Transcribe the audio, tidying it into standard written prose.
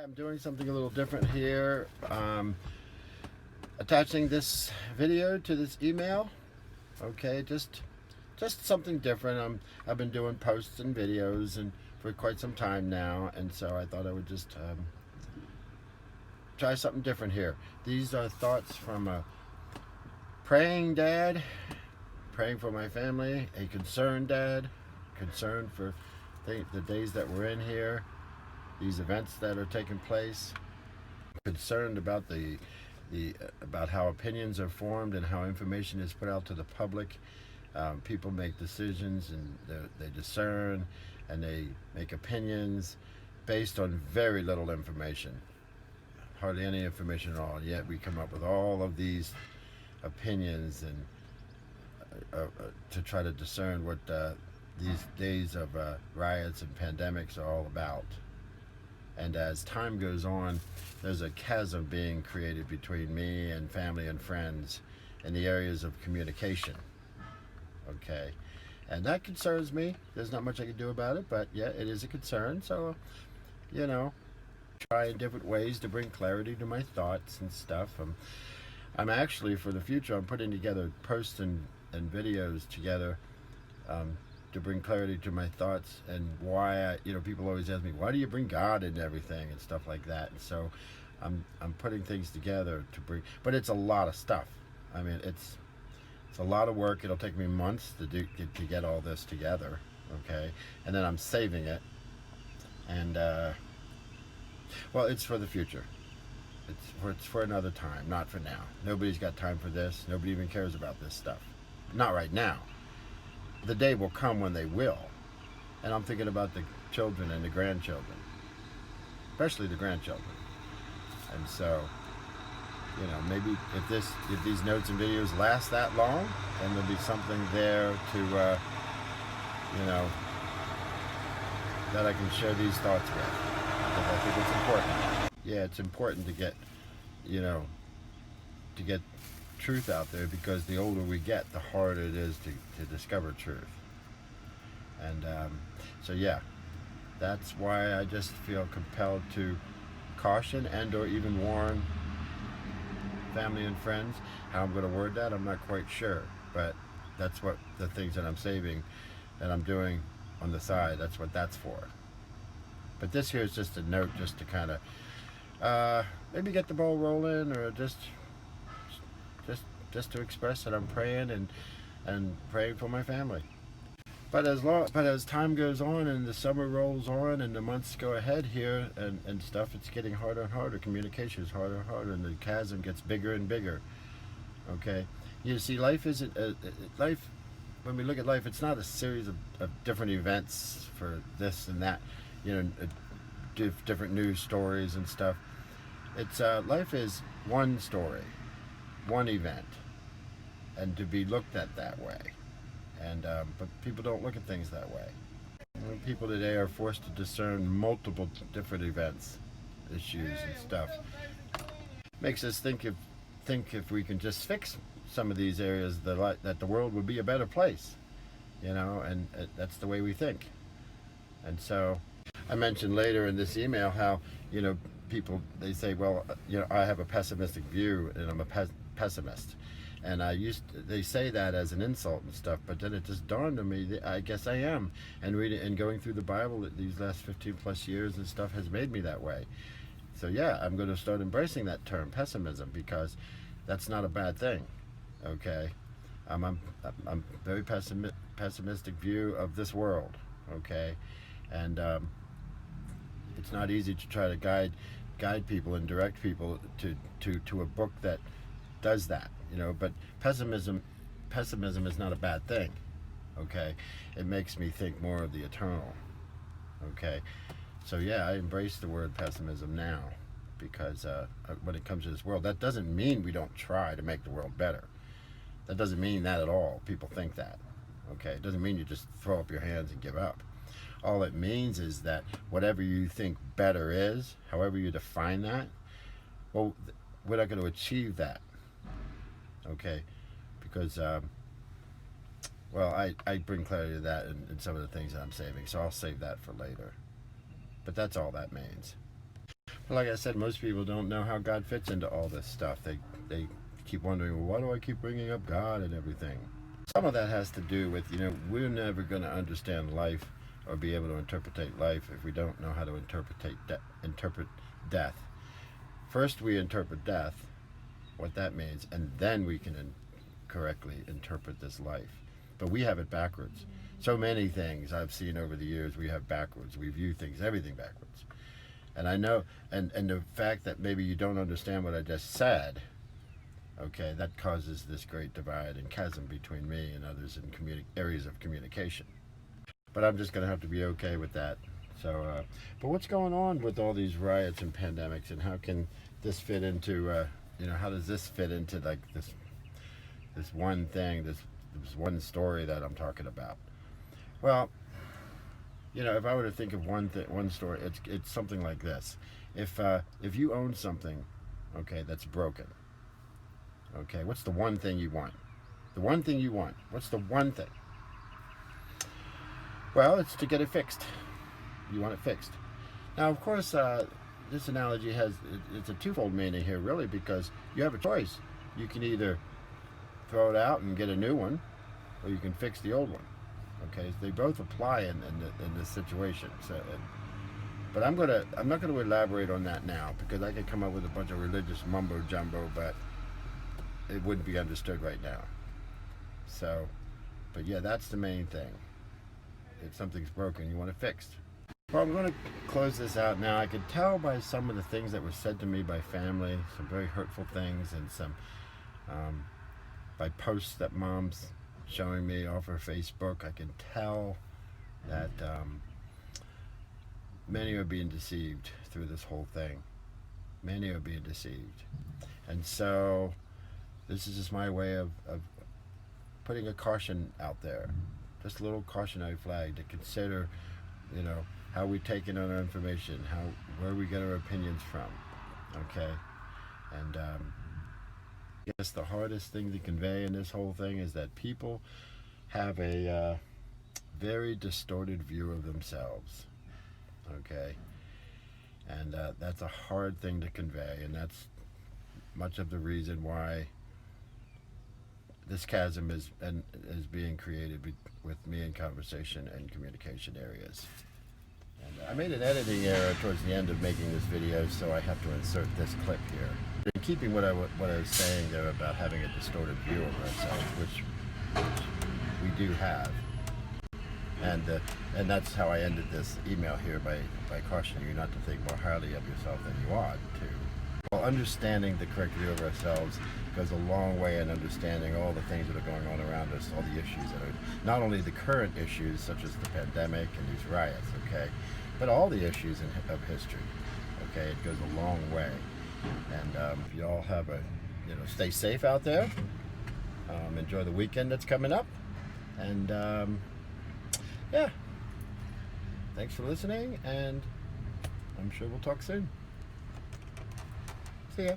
I'm doing something a little different here. Attaching this video to this email. Okay, just something different. I've been doing posts and videos and for quite some time now, and so I thought I would just try something different here. These are thoughts from a praying dad, praying for my family, a concerned dad, concerned for the days that we're in here, these events that are taking place, concerned about about how opinions are formed and how information is put out to the public. People make decisions and they discern and they make opinions based on very little information, hardly any information at all. Yet we come up with all of these opinions and to try to discern what these days of riots and pandemics are all about. And as time goes on, there's a chasm being created between me and family and friends in the areas of communication. Okay, and that concerns me. There's not much I can do about it, but yeah, it is a concern. So, try in different ways to bring clarity to my thoughts and stuff. I'm actually, for the future, I'm putting together posts and videos together to bring clarity to my thoughts and why people always ask me, why do you bring God into everything and stuff like that. And so I'm putting things together to bring, but it's a lot of stuff. I mean, it's a lot of work. It'll take me months to get all this together. Okay, and then I'm saving it, and well, it's for the future. It's for another time, not for now. Nobody's got time for this. Nobody even cares about this stuff. Not right now. The day will come when they will. And I'm thinking about the children and the grandchildren, especially the grandchildren. And so, maybe if these notes and videos last that long, then there'll be something there to, that I can share these thoughts with. Because I think it's important. Yeah, it's important to get, to get truth out there, because the older we get, the harder it is to discover truth. And so yeah, that's why I just feel compelled to caution and or even warn family and friends. How I'm going to word that, I'm not quite sure, but that's what the things that I'm saving, that I'm doing on the side, that's what that's for. But this here is just a note, just to kind of maybe get the ball rolling, or just to express that I'm praying and praying for my family. But as time goes on and the summer rolls on and the months go ahead here and stuff, it's getting harder and harder. Communication is harder and harder, and the chasm gets bigger and bigger. Okay, you see, life isn't life. When we look at life, it's not a series of different events for this and that, different news stories and stuff. It's life is one story, one event, and to be looked at that way. And but people don't look at things that way. People today are forced to discern multiple different events, issues, and stuff. Makes us think if we can just fix some of these areas, that the world would be a better place, and that's the way we think. And so, I mentioned later in this email how people, they say, well, I have a pessimistic view and I'm a pessimist. And they say that as an insult and stuff, but then it just dawned on me that I guess I am. And reading and going through the Bible these last 15 plus years and stuff has made me that way. So yeah, I'm going to start embracing that term, pessimism, because that's not a bad thing. Okay, I'm very pessimistic view of this world. Okay, and it's not easy to try to guide people and direct people to a book that does that. But pessimism is not a bad thing. Okay, it makes me think more of the eternal. Okay, so yeah, I embrace the word pessimism now, because when it comes to this world, that doesn't mean we don't try to make the world better. That doesn't mean that at all. People think that. Okay, it doesn't mean you just throw up your hands and give up. All it means is that whatever you think better is, however you define that, well, we're not going to achieve that. Okay, because well, I bring clarity to that in some of the things that I'm saving, so I'll save that for later. But that's all that means. Like I said, most people don't know how God fits into all this stuff. They keep wondering, well, why do I keep bringing up God and everything? Some of that has to do with, we're never going to understand life or be able to interpret life if we don't know how to interpret death. First, we interpret death, what that means, and then we can correctly interpret this life. But we have it backwards. So many things I've seen over the years we have backwards. We view things, everything backwards. And I know, and the fact that maybe you don't understand what I just said, okay, that causes this great divide and chasm between me and others in areas of communication. But I'm just going to have to be okay with that. So, but what's going on with all these riots and pandemics, and how can this fit into, how does this fit into like this one thing, this one story that I'm talking about? Well, if I were to think of one story, it's something like this. If you own something, okay, that's broken, okay, what's the one thing you want? The one thing you want. What's the one thing? Well, it's to get it fixed. You want it fixed. Now, of course, this analogy it's a twofold meaning here, really, because you have a choice. You can either throw it out and get a new one, or you can fix the old one. Okay, they both apply in this situation. So, but I'm not going to elaborate on that now, because I could come up with a bunch of religious mumbo jumbo, but it wouldn't be understood right now. So, but yeah, that's the main thing. If something's broken, you want it fixed. Well, I'm going to close this out now. I could tell by some of the things that were said to me by family, some very hurtful things, and some by posts that Mom's showing me off her Facebook. I can tell that many are being deceived through this whole thing. Many are being deceived. And so this is just my way of putting a caution out there. Just a little cautionary flag to consider, how we take in our information, where we get our opinions from, okay? And I guess the hardest thing to convey in this whole thing is that people have a very distorted view of themselves, okay? And that's a hard thing to convey, and that's much of the reason why this chasm is being created with me in conversation and communication areas. And I made an editing error towards the end of making this video, so I have to insert this clip here. In keeping what I was saying there about having a distorted view of ourselves, which we do have, and that's how I ended this email here by cautioning you not to think more highly of yourself than you ought to. Well, understanding the correct view of ourselves goes a long way in understanding all the things that are going on around us, all the issues that are not only the current issues such as the pandemic and these riots, okay, but all the issues of history, okay. It goes a long way. And if you all have stay safe out there, enjoy the weekend that's coming up, and yeah, thanks for listening, and I'm sure we'll talk soon. See ya.